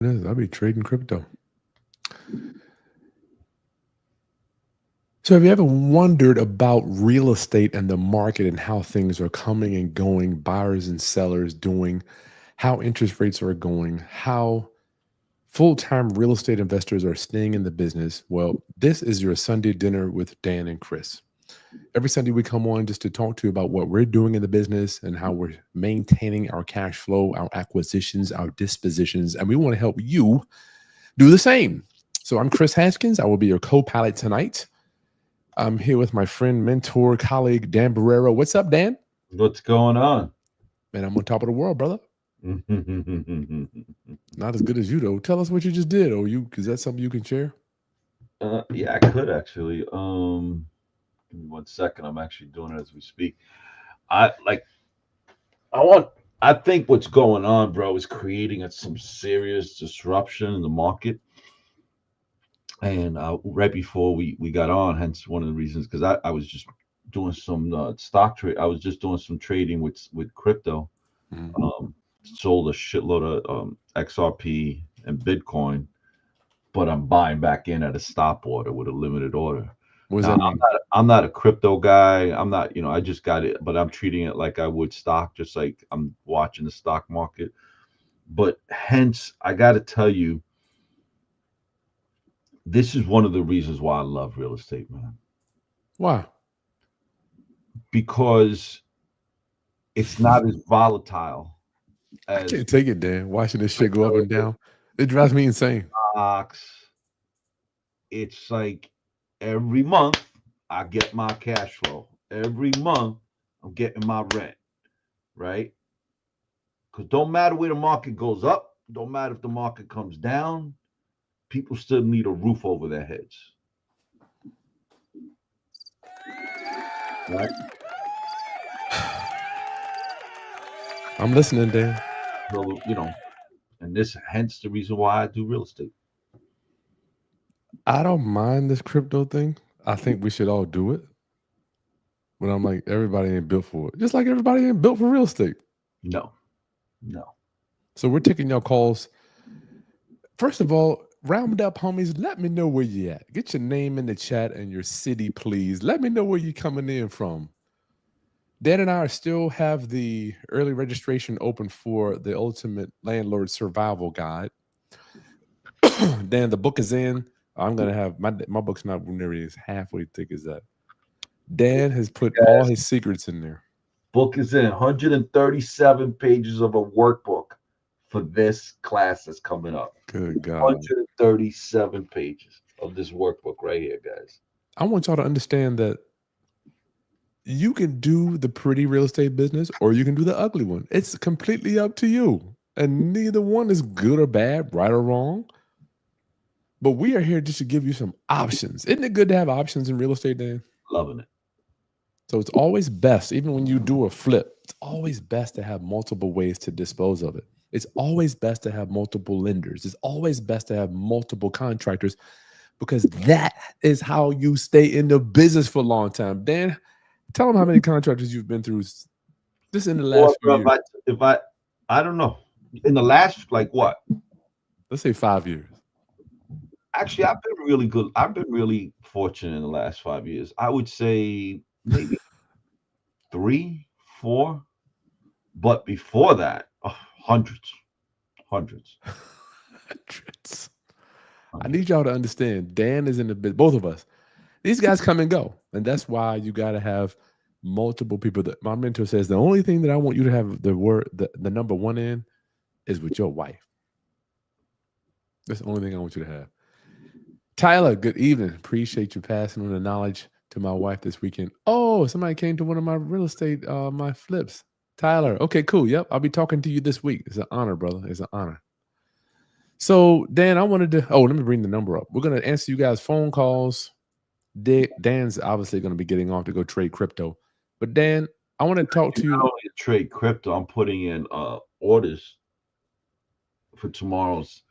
I'll be trading crypto. So, have you ever wondered about real estate and the market and how things are coming and going, buyers and sellers doing, how interest rates are going, how full time real estate investors are staying in the business? Well, this is your Sunday dinner with Dan and Chris. Every Sunday, we come on just to talk to you about what we're doing in the business and how we're maintaining our cash flow, our acquisitions, our dispositions, and we want to help you do the same. So, I'm Chris Haskins. I will be your co pilot tonight. I'm here with my friend, mentor, colleague, Dan Borrero. What's up, Dan? What's going on? Man, I'm on top of the world, brother. Not as good as you, though. Tell us what you just did, or you, is that something you can share? Yeah, I could actually. Give me 1 second. I'm actually doing it as we speak. I like. I want. I think what's going on, bro, is creating some serious disruption in the market. And right before we got on, hence one of the reasons, because I was just doing some stock trade. I was just doing some trading with crypto. Mhm. Sold a shitload of XRP and Bitcoin, but I'm buying back in at a stop order with a limited order. What does Now, that mean? I'm not a crypto guy. I'm not, I just got it, but I'm treating it like I would stock, just like I'm watching the stock market. But hence, I got to tell you, this is one of the reasons why I love real estate, man, Wow. because it's not as volatile I as can't take it, Dan. Watching this shit go up crypto and down. It drives me insane. stocks. It's like every month I get my cash flow. Every month I'm getting my rent, right? Because don't matter where the market goes up, don't matter if the market comes down, people still need a roof over their heads, right? I'm listening, Dan. So, and this hence the reason why I do real estate. I don't mind this crypto thing. I think we should all do it. But I'm like, everybody ain't built for it. Just like everybody ain't built for real estate. No, no. So we're taking your calls. First of all, round up, homies. Let me know where you at. Get your name in the chat and your city, please. Let me know where you coming in from. Dan and I still have the early registration open for the Ultimate Landlord Survival Guide. Dan, the book is in. I'm gonna have my book's not nearly as halfway thick as that. Dan has put all Yes, his secrets in there. book is in 137 pages of a workbook for this class that's coming up. Good God. 137 pages of this workbook right here, guys. I want y'all to understand that you can do the pretty real estate business or you can do the ugly one. It's completely up to you. And neither one is good or bad, right or wrong. But we are here just to give you some options. Isn't it good to have options in real estate, Dan? Loving it. So it's always best, even when you do a flip, it's always best to have multiple ways to dispose of it. It's always best to have multiple lenders. It's always best to have multiple contractors because that is how you stay in the business for a long time. Dan, tell them how many contractors you've been through just in the Well, last few bro, years. if I don't know. In the last, like what? Let's say 5 years. Actually, I've been really good. I've been really fortunate in the last 5 years. I would say maybe three, four. But before that, hundreds, hundreds, Hundreds. I need hundreds. y'all to understand Dan is in the business, both of us. These guys come and go. And that's why you got to have multiple people. That my mentor says the only thing that I want you to have the number one in is with your wife. That's the only thing I want you to have. Tyler, good evening. Appreciate you passing on the knowledge to my wife this weekend. Oh, somebody came to one of my real estate, my flips. Tyler, okay, cool. Yep, I'll be talking to you this week. It's an honor, brother. It's an honor. So, Dan, I wanted to. Oh, let me bring the number up. We're gonna answer you guys' phone calls. Dan's obviously gonna be getting off to go trade crypto, but Dan, I want to talk to Not you. only to trade crypto, I'm putting in orders for tomorrow's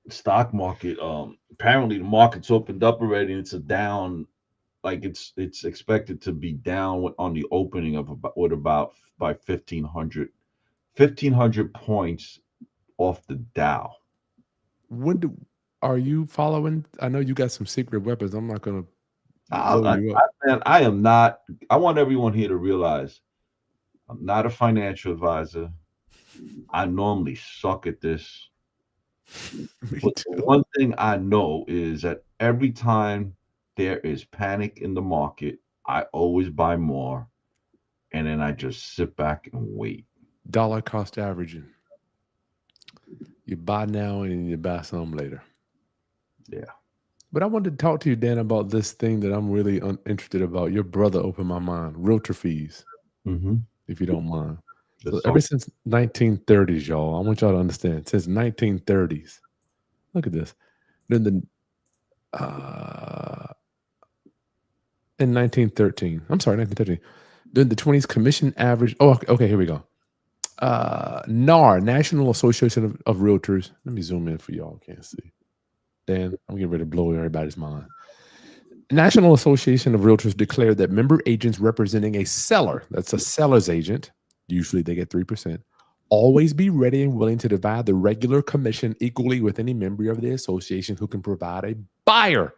stock market. Apparently the market's opened up already, and it's a down. Like it's expected to be down on the opening of about by 1,500 points off the Dow. when do are you following? I know you got some secret weapons. I'm not gonna I, blow I, you up. I, man, I am not. I want everyone here to realize I'm not a financial advisor. I normally suck at this. Me But the too. one thing I know is that every time there is panic in the market, I always buy more, and then I just sit back and wait. Dollar cost averaging. You buy now and you buy some later. Yeah. But I wanted to talk to you, Dan, about this thing that I'm really interested about. Your brother opened my mind. Realtor fees, Mm-hmm. if you don't mind. So Let's ever talk. since 1930s, y'all, I want y'all to understand. Since 1930s, look at this. Then in 1913, I'm sorry, 1913. Then the 20s commission average. Oh, okay, here we go. NAR, National Association of Realtors. Let me zoom in for y'all. Can't see. Dan, I'm getting ready to blow everybody's mind. National Association of Realtors declared that member agents representing a seller, that's a seller's agent, usually they get 3%, always be ready and willing to divide the regular commission equally with any member of the association who can provide a buyer.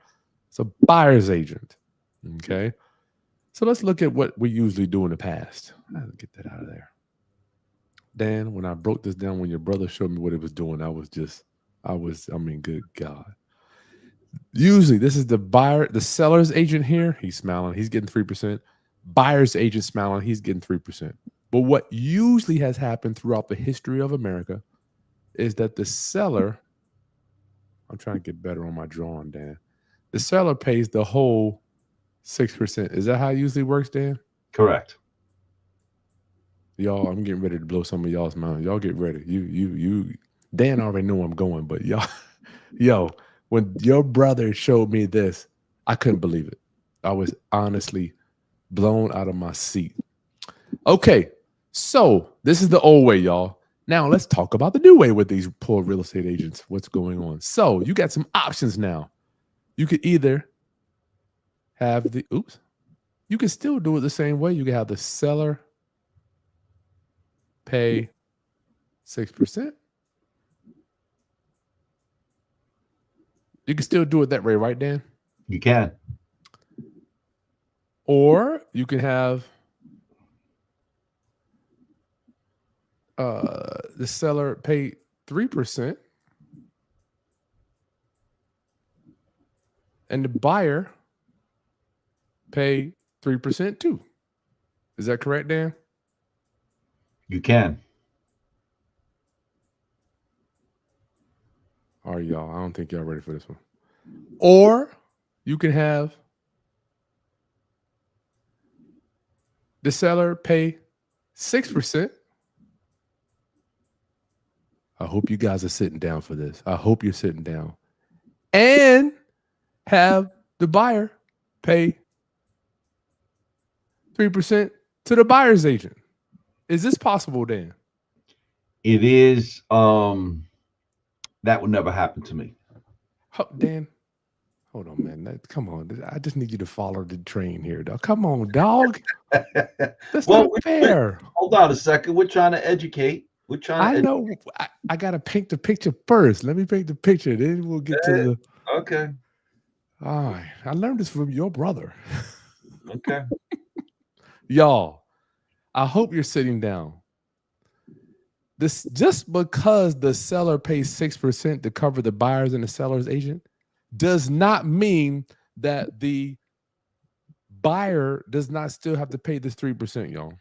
It's a buyer's agent. Okay. So let's look at what we usually do in the past. I'll get that out of there. Dan, when I broke this down, when your brother showed me what it was doing, I mean, good God. Usually, this is the buyer, the seller's agent here. He's smiling. He's getting 3%. Buyer's agent smiling. He's getting 3%. But what usually has happened throughout the history of America is that the seller, I'm trying to get better on my drawing, Dan. The seller pays the whole 6%. Is that how it usually works, Dan? Correct. Y'all, I'm getting ready to blow some of y'all's mind. Y'all get ready. Dan already know I'm going, but y'all, yo, when your brother showed me this, I couldn't believe it. I was honestly blown out of my seat. Okay, so this is the old way, y'all. Now let's talk about the new way with these poor real estate agents. What's going on? So you got some options now. You could either have the oops, you can still do it the same way. You can have the seller pay 6%. You can still do it that way, right, Dan? You can. Or you can have the seller pay 3% and the buyer pay 3% too. Is that correct, Dan? You can. All right, y'all. I don't think y'all ready for this one. Or you can have the seller pay 6%. I hope you guys are sitting down for this. I hope you're sitting down. And have the buyer pay 3% to the buyer's agent. Is this possible, Dan? It is. That would never happen to me. Dan, hold on, man. Come on. I just need you to follow the train here, dog. Come on, dog. That's Well, not fair. hold on a second. We're trying to educate. We're trying to I educate. know. I got to paint the picture first. Let me paint the picture. Then we'll get to the. Okay. All right. I learned this from your brother. Okay. Y'all, I hope you're sitting down. This just because the seller pays 6% to cover the buyers and the seller's agent does not mean that the buyer does not still have to pay this 3%, y'all.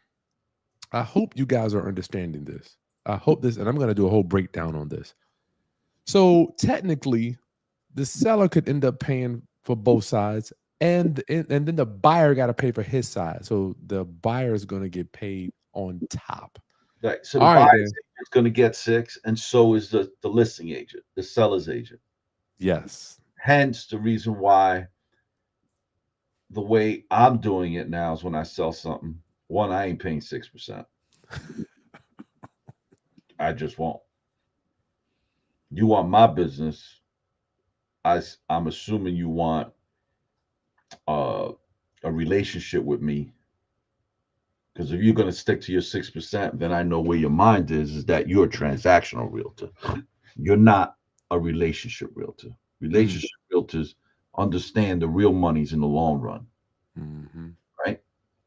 I hope you guys are understanding this. I hope this, and I'm going to do a whole breakdown on this. So technically, the seller could end up paying for both sides, and then the buyer got to pay for his side. So the buyer is going to get paid on top. Right. So the All right, buyer's then. agent is going to get six, and so is the listing agent, the seller's agent. Yes. Hence the reason why the way I'm doing it now is when I sell something, one, I ain't paying 6%. I just won't. You want my business. I'm assuming you want uh, a relationship with me. Because if you're going to stick to your 6%, then I know where your mind is that you're a transactional realtor. You're not. a relationship realtor. Mm, Relationship realtors understand the real money's in the long run, mm-hmm. right?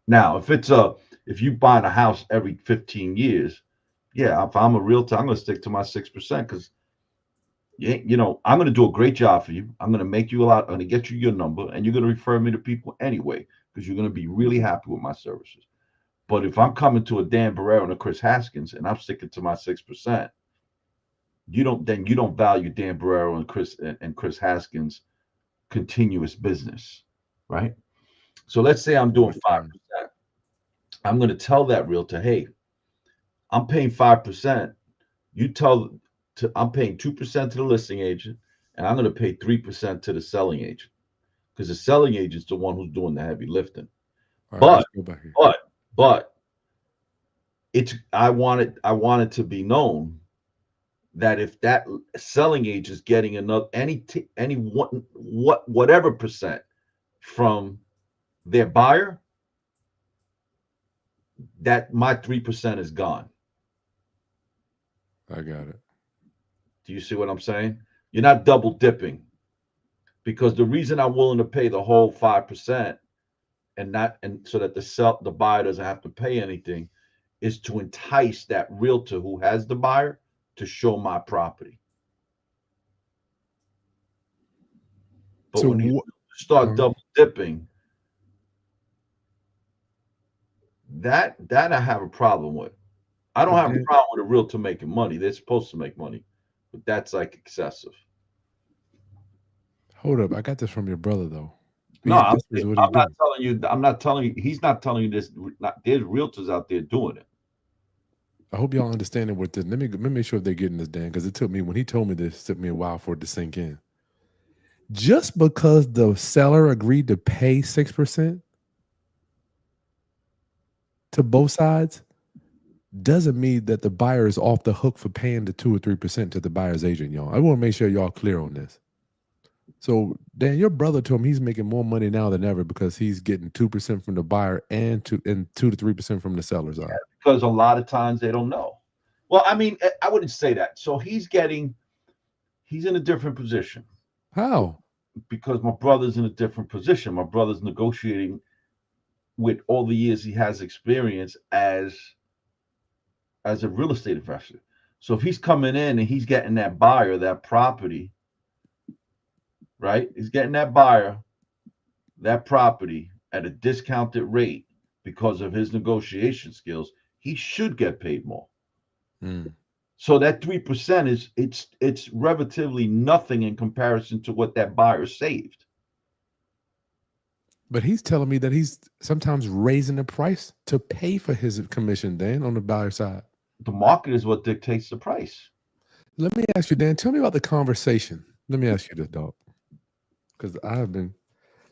Now, if you buying a house every 15 years, yeah, if I'm a realtor, I'm going to stick to my 6% because I'm going to do a great job for you. I'm going to make you a lot. I'm going to get you your number, and you're going to refer me to people anyway because you're going to be really happy with my services. But if I'm coming to a Dan Barrero and a Chris Haskins and I'm sticking to my 6%, you don't value Dan Barrero and Chris Haskins continuous business, right? So let's say I'm doing What, 5%. I'm going to tell that realtor, hey, I'm paying 5%. You tell I'm paying 2% to the listing agent, and I'm going to pay 3% to the selling agent because the selling agent's the one who's doing the heavy lifting. all right, But let's go back here. but but I want it to be known that if that selling agent is getting another any one whatever percent from their buyer, that my 3% is gone. I got it. Do you see what I'm saying? You're not double dipping because the reason I'm willing to pay the whole 5% and so that the buyer doesn't have to pay anything is to entice that realtor who has the buyer to show my property. But So when you what? start Uh, double dipping, that I have a problem with. I don't but have a then, problem with a realtor making money. They're supposed to make money, but that's like excessive. hold up. I got this from your brother though. No, This is what he I'm not do. telling you. I'm not telling you. He's not telling you this. Not, there's realtors out there doing it. I hope y'all understanding what this. Let me make sure they're getting this, Dan, because it took me when he told me this. It took me a while for it to sink in. Just because the seller agreed to pay 6% to both sides doesn't mean that the buyer is off the hook for paying the 2 or 3% to the buyer's agent, y'all. I want to make sure y'all clear on this. So, Dan, your brother told him he's making more money now than ever because he's getting 2% from the buyer and 2 to 3% from the seller side. Because a lot of times they don't know. Well, I mean, I wouldn't say that. So he's in a different position How? because my brother's in a different position. My brother's negotiating with all the years he has experience as a real estate investor. So if he's coming in and he's getting that buyer, that property, right? He's getting that buyer, that property at a discounted rate because of his negotiation skills, he should get paid more. Mm. So that 3% it's relatively nothing in comparison to what that buyer saved. But he's telling me that he's sometimes raising the price to pay for his commission, Dan, on the buyer side. The market is what dictates the price. Let me ask you, Dan, tell me about the conversation. Let me ask you this, dog. Because I've been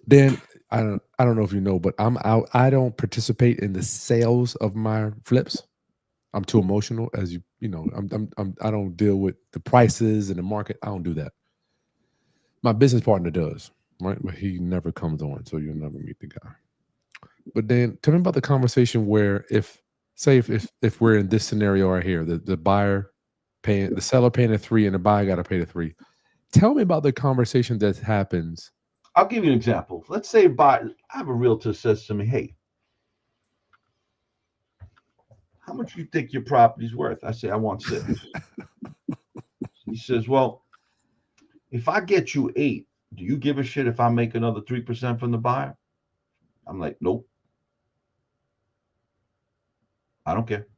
Dan, I don't know if you know, but I'm out. I don't participate in the sales of my flips. I'm too emotional, as I don't deal with the prices and the market. I don't do that. My business partner does, right? But he never comes on, so you'll never meet the guy. But then tell me about the conversation where if we're in this scenario right here, the buyer paying the seller paying a 3 and the buyer got to pay the 3. Tell me about the conversation that happens. I'll give you an example. Let's say I have a realtor says to me, "Hey, how much do you think your property's worth?" I say, "I want 6." He says, "Well, if I get you 8, do you give a shit if I make another 3% from the buyer?" I'm like, "Nope, I don't care."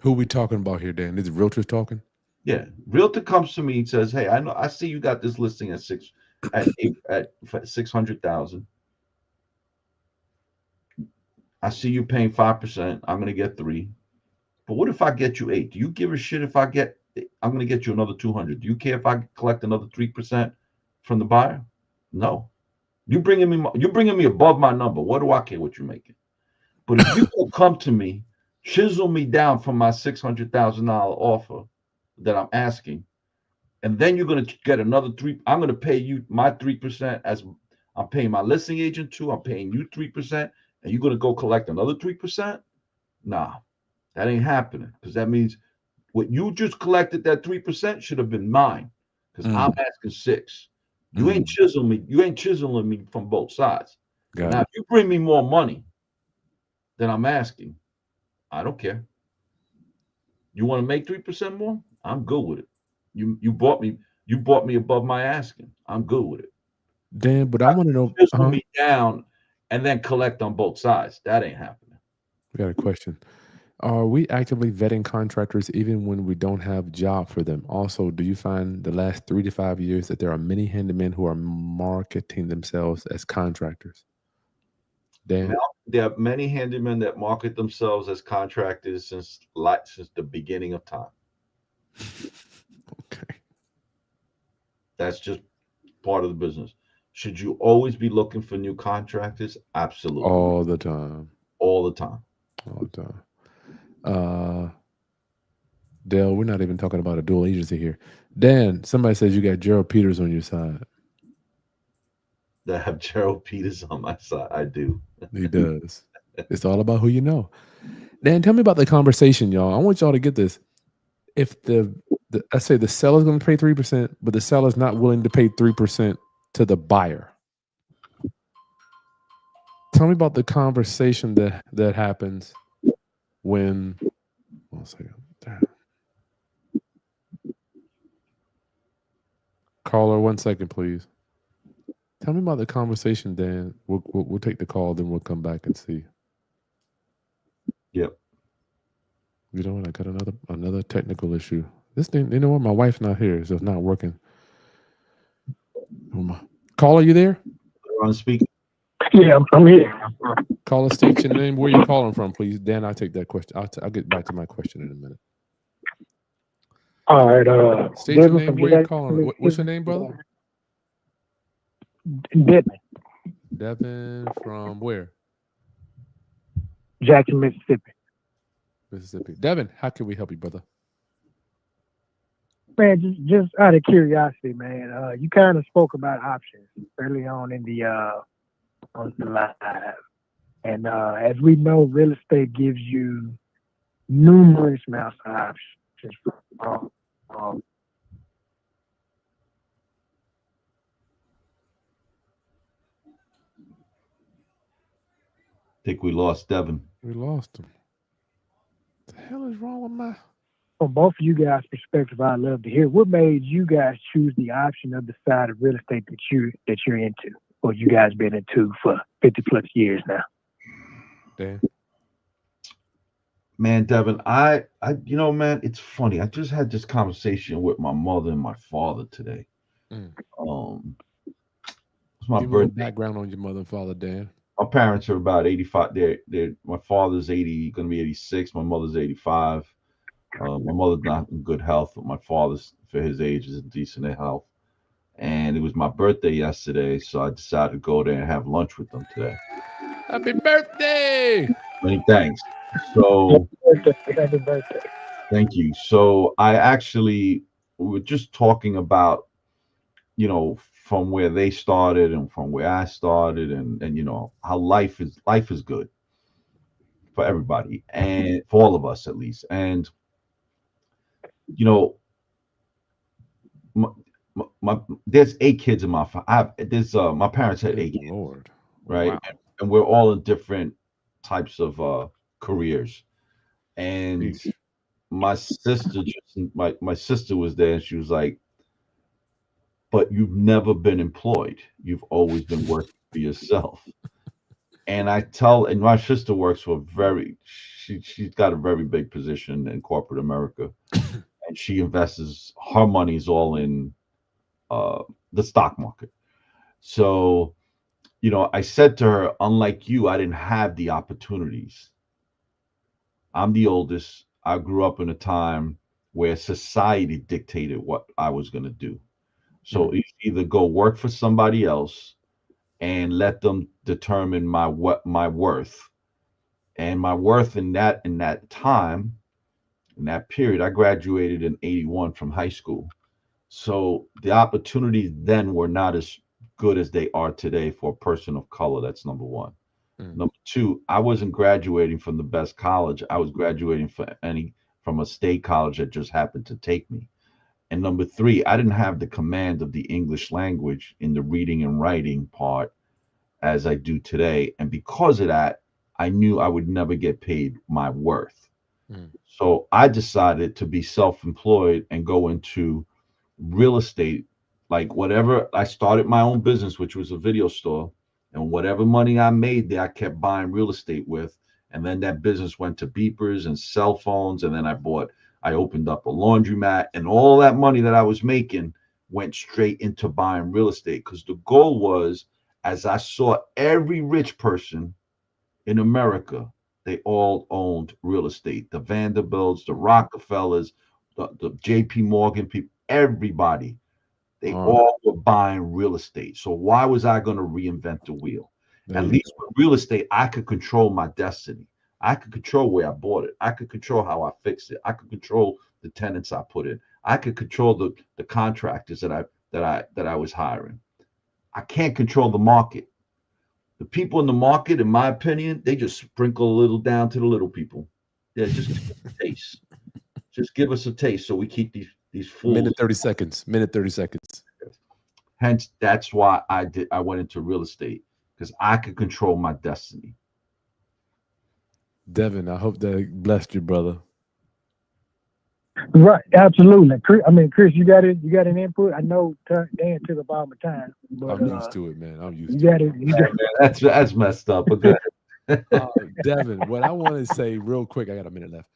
Who we talking about here, Dan? Is the realtors talking? Yeah, realtor comes to me and says, "Hey, I see you got this listing at 600,000. I see you paying 5%. I'm gonna get 3. But what if I get you 8? Do you give a shit if I'm gonna get you another 200? Do you care if I collect another 3% from the buyer? No. You're bringing me above my number. What do I care what you're making? But if you will come to me, chisel me down from my $600,000 offer that I'm asking, and then you're going to get another 3. I'm going to pay you my 3% as I'm paying my listing agent 2. I'm paying you 3%, and you're going to go collect another 3%. Nah, that ain't happening because that means what you just collected, that 3%, should have been mine because I'm Mm, asking 6. You ain't mm, chiseling me. You ain't chiseling me from both sides. But got now, it. if you bring me more money than I'm asking, I don't care. You want to make 3% more? I'm good with it. You bought me above my asking. I'm good with it. Dan, but I want to know. Chisel me down and then collect on both sides. That ain't happening. We got a question. Are we actively vetting contractors even when we don't have job for them? Also, do you find the last 3 to 5 years that there are many handymen who are marketing themselves as contractors? Dan, There are many handymen that market themselves as contractors since the beginning of time. okay, That's just part of the business. Should you always be looking for new contractors? Absolutely. all the time, All the time. all the time. Uh, Dale, we're not even talking about a dual agency here. Dan, somebody says you got Gerald Peters on your side. That have Gerald Peters on my side. I do. He does. It's all about who you know. Dan, tell me about the conversation, y'all. I want y'all to get this. If the I say the seller's going to pay 3%, but the seller's not willing to pay 3% to the buyer. Tell me about the conversation that happens when. One second. Damn. Caller, 1 second, please. Tell me about the conversation, Dan. We'll take the call, then we'll come back and see. Yep. You know what? I got another technical issue. This thing, you know what? My wife's not here, so it's not working. Caller, you there? On speaker. Yeah, I'm here. Caller, state your name. Where you calling from, please. Dan, I'll take that question. I'll get back to my question in a minute. All right, State your Devin name. from Where you Jackson, calling? What's your Mississippi. name, brother? Devin, Devin from where? Jackson, Mississippi. Mississippi. Devin, how can we help you, brother? Man, just out of curiosity, man, you kind of spoke about options early on the live, and as we know, real estate gives you numerous amounts of options. Um, um, Think we lost Devin. We lost him. What the hell is wrong with my? from both of you guys' perspective, I'd love to hear what made you guys choose the option of the side of real estate that you're into, or you guys been into for 50 plus years now. Dan. Man, Devin, man, it's funny. I just had this conversation with my mother and my father today. Mm. Um, it's my Give me a little birthday. background on your mother and father, Dan. My parents are about 85. They're my father's 80, going to be 86. My mother's 85. My mother's not in good health, but my father's, for his age, is in decent health. And it was my birthday yesterday, so I decided to go there and have lunch with them today. Happy birthday! Many thanks. Happy So, birthday. Happy birthday. thank you. So, we were just talking about, from where they started and from where I started, and how life is good for everybody and for all of us at least. And you know, my, there's 8 kids in my I have there's my parents had Good 8 kids, Lord. right? Wow. And we're all in different types of careers. And Yeesh. my sister was there, and she was like, "But you've never been employed. You've always been working for yourself." And my sister works for she's got a very big position in corporate America, and she invests her money's all in uh, the stock market. So, I said to her, unlike you, I didn't have the opportunities. I'm the oldest. I grew up in a time where society dictated what I was going to do. So Mm, it's either go work for somebody else and let them determine my worth, and my worth in that time, in that period. I graduated in 81 from high school. So the opportunities then were not as good as they are today for a person of color. That's number one. mm, Number two, I wasn't graduating from the best college. I was graduating from a state college that just happened to take me. And number three, I didn't have the command of the English language in the reading and writing part as I do today. And because of that, I knew I would never get paid my worth. Mm. So I decided to be self-employed and go into real estate. Like whatever, I started my own business, which was a video store. And whatever money I made there, I kept buying real estate with. And then that business went to beepers and cell phones. And then I opened up a laundromat, and all that money that I was making went straight into buying real estate. Because the goal was, as I saw every rich person in America, they all owned real estate. The Vanderbilts, the Rockefellers, the JP Morgan people, everybody, they all were buying real estate. So why was I going to reinvent the wheel? At least with real estate, I could control my destiny. I could control where I bought it. I could control how I fixed it. I could control the tenants I put in. I could control the contractors that I was hiring. I can't control the market. The people in the market, in my opinion, they just sprinkle a little down to the little people. Yeah, just give us a taste. Just give us a taste so we keep these fools. Minute 30 seconds. Minute 30 seconds. Hence, that's why I went into real estate, because I could control my destiny. Devin, I hope that blessed you, brother. Right, absolutely. Chris, you got it. You got an input. I know Dan took up all my time, but I'm used to it, man. I'm used you to got it. it. You got That's messed up. But good. Devin, what I want to say real quick, I got a minute left.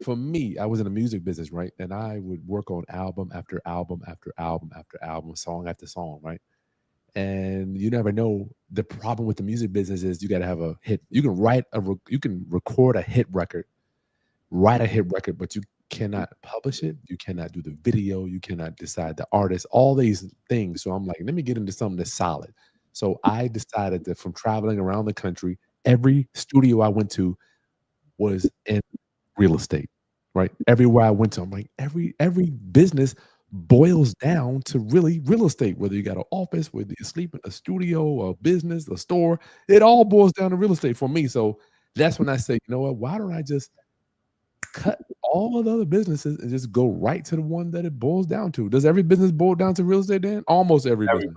For me, I was in the music business, right? And I would work on album after album after album after album, song after song, right? And you never know. The problem with the music business is you got to have a hit. You can record a hit record, write a hit record, but you cannot publish it. You cannot do the video. You cannot decide the artist, all these things. So I'm like, let me get into something that's solid. So I decided that from traveling around the country, every studio I went to was in real estate, right? Everywhere I went to, I'm like, every business boils down to really real estate, whether you got an office, whether you sleep in a studio, a business, a store, it all boils down to real estate for me. So that's when I say, you know what, why don't I just cut all of the other businesses and just go right to the one that it boils down to? Does every business boil down to real estate, Dan? Almost every business.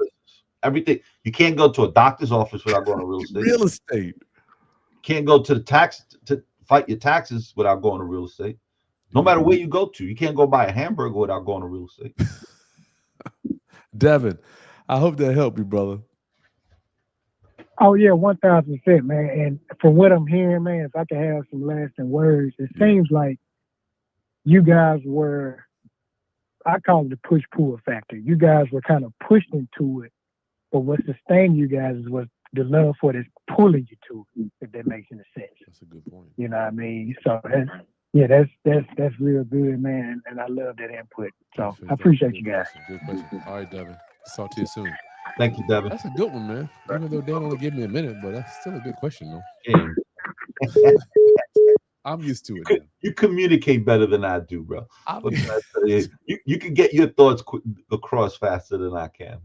Everything. You can't go to a doctor's office without going to real estate. Real estate. You can't go to the tax to fight your taxes without going to real estate. No matter where you go to, you can't go buy a hamburger without going to real estate. Devin, I hope that helped you, brother. Oh yeah, 1,000%, man. And from what I'm hearing, man, if I could have some lasting words, it seems like you guys were, I call it the push-pull factor. You guys were kind of pushed into it, but what sustained you guys was the love for it is pulling you to it, if that makes any sense. That's a good point. You know what I mean? So that's real good, man. And I love that input. So I appreciate you guys. Good question. All right, Devin. Talk to you soon. Thank you, Devin. That's a good one, man. Even though Dan only gave me a minute, but that's still a good question, though. Yeah. I'm used to it. You communicate better than I do, bro. You can get your thoughts across faster than I can.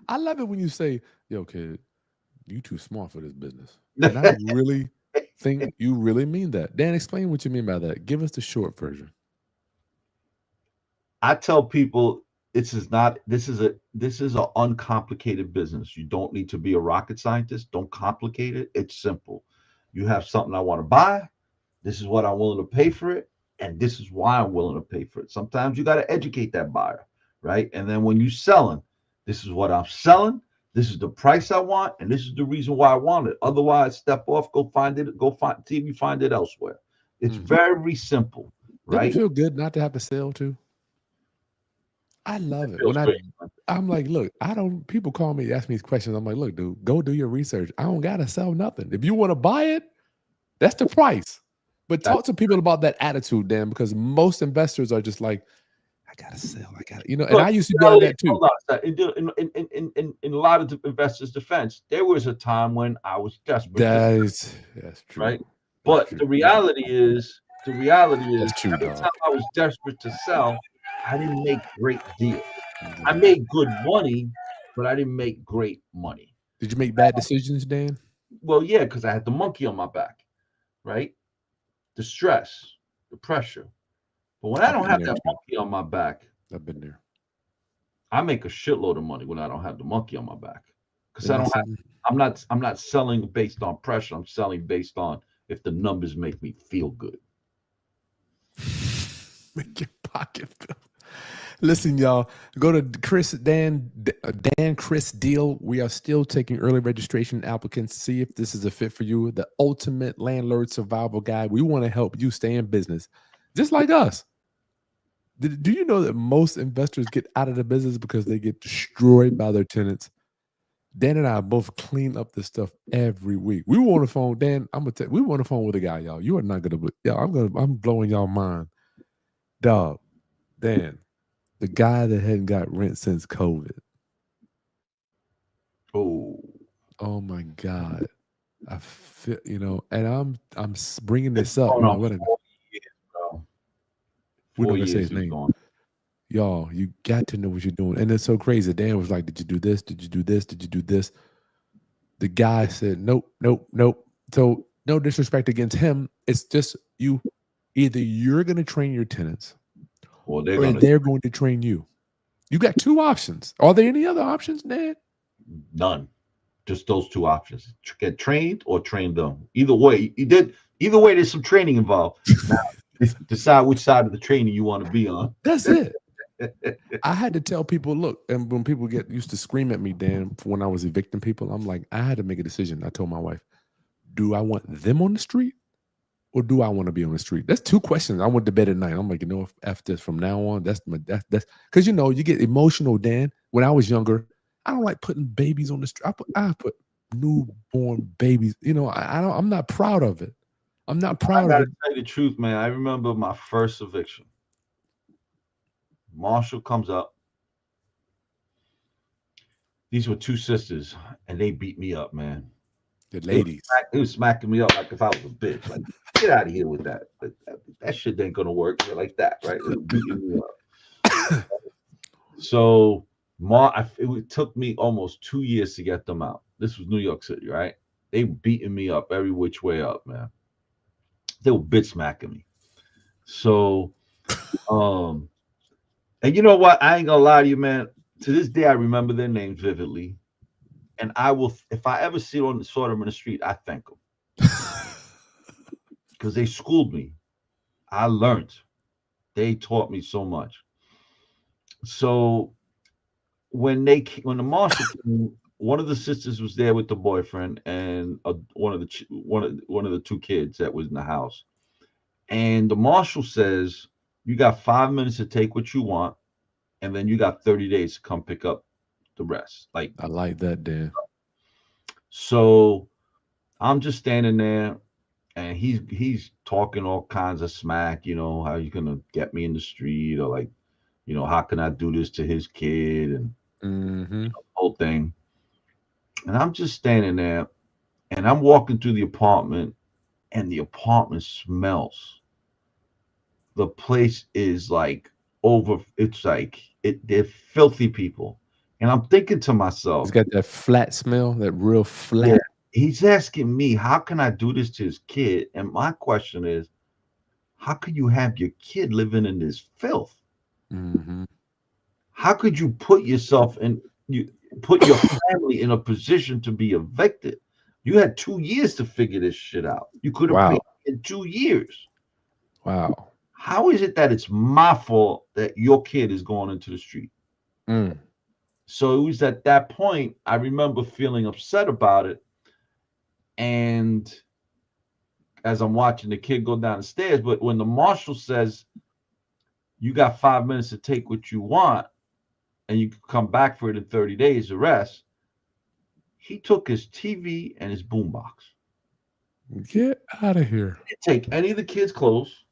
I love it when you say, yo, kid, you too smart for this business. And I really think you really mean that. Dan, explain what you mean by that. Give us the short version. I tell people this is an uncomplicated business. You don't need to be a rocket scientist. Don't complicate it. It's simple. You have something I want to buy. This is what I'm willing to pay for it. And this is why I'm willing to pay for it. Sometimes you got to educate that buyer, right? And then when you're selling, this is what I'm selling. This is the price I want, and this is the reason why I want it. Otherwise, step off, see if you find it elsewhere. It's very simple, right? Doesn't it feel good not to have to sell too? I love it. When I'm like, look, people call me, ask me these questions. I'm like, look, dude, go do your research. I don't gotta sell nothing. If you want to buy it, that's the price. But talk to people about that attitude, Dan, because most investors are just like, I gotta sell. And I used to be like that too. In a lot of the investors' defense, there was a time when I was desperate. That's true, right? But the reality is, that's true, every dog. time I was desperate to sell, I didn't make great deals. I made good money, but I didn't make great money. Did you make bad decisions, Dan? Well, yeah, because I had the monkey on my back, right? The stress, the pressure. But when I don't have that monkey on my back, I've been there. I make a shitload of money when I don't have the monkey on my back. Because Isn't I that don't have something? I'm not selling based on pressure. I'm selling based on if the numbers make me feel good. Make your pocket feel. Listen, y'all, go to Dan Chris Deal. We are still taking early registration applicants. See if this is a fit for you. The ultimate landlord survival guide. We want to help you stay in business, just like us. Do you know that most investors get out of the business because they get destroyed by their tenants? Dan and I both clean up this stuff every week. We were on the phone, Dan. I'm gonna tell we were on the phone with a guy, y'all. You are not gonna, I'm blowing y'all mind, dog. Dan, the guy that hadn't got rent since COVID. Oh, Oh my God. I feel, and I'm bringing it's this up. going on We're not 4 years, bro. Four gonna say years his it's name. going. Y'all, you got to know what you're doing. And it's so crazy. Dan was like, "Did you do this? Did you do this? Did you do this?" The guy said, "Nope, nope, nope." So no disrespect against him. It's just you. Either you're going to train your tenants, Well, they're or gonna they're going to train you. You got two options. Are there any other options, Dan? none. Just those two options: get trained or train them. Either way, you did. Either way, there's some training involved. Now, decide which side of the training you want to be on. That's it. I had to tell people, look, and when people get used to scream at me, Dan, when I was evicting people, I'm like, I had to make a decision. I told my wife, do I want them on the street or do I want to be on the street? That's two questions. I went to bed at night. I'm like, F this from now on. That's because you get emotional, Dan. When I was younger, I don't like putting babies on the street. I put newborn babies. I'm not proud of it. I'm not I proud of gotta it. tell you the truth, man. I remember my first eviction. Marshall comes up. These were two sisters, and they beat me up, man. The It was, ladies. it was smacking me up like if I was a bitch. Like, get out of here with that. That shit ain't gonna work like that, right? It was beating me up. So, it took me almost 2 years to get them out. This was New York City, right? They beating me up every which way up, man. They were bitch smacking me. So, um, and you know what? I ain't gonna lie to you, man. To this day, I remember their names vividly. And I will, if I ever saw them in the street, I thank them because they schooled me. I learned. They taught me so much. So when the marshal came, one of the sisters was there with the boyfriend and one of the two kids that was in the house. And the marshal says, "You got 5 minutes to take what you want, and then you got 30 days to come pick up the rest." Like, I like that, Dan. so I'm just standing there and he's talking all kinds of smack, how you gonna get me in the street, or like, how can I do this to his kid, and Mm-hmm. whole thing. And I'm just standing there and I'm walking through the apartment and the apartment smells. The place is like it's like they're filthy people. And I'm thinking to It's myself, got that flat smell, that real yeah, flat. he's asking me, how can I do this to his kid? And my question is, how could you have your kid living in this filth? Mm-hmm. How could you put your family in a position to be evicted? You had 2 years to figure this shit out. You could have paid Wow. in 2 years. Wow. How is it that it's my fault that your kid is going into the street? Mm. So it was at that point I remember feeling upset about it. And as I'm watching the kid go down the stairs, but when the marshal says, "You got 5 minutes to take what you want, and you can come back for it in 30 days, the rest," he took his TV and his boombox. Get out of here. He didn't take any of the kids' clothes.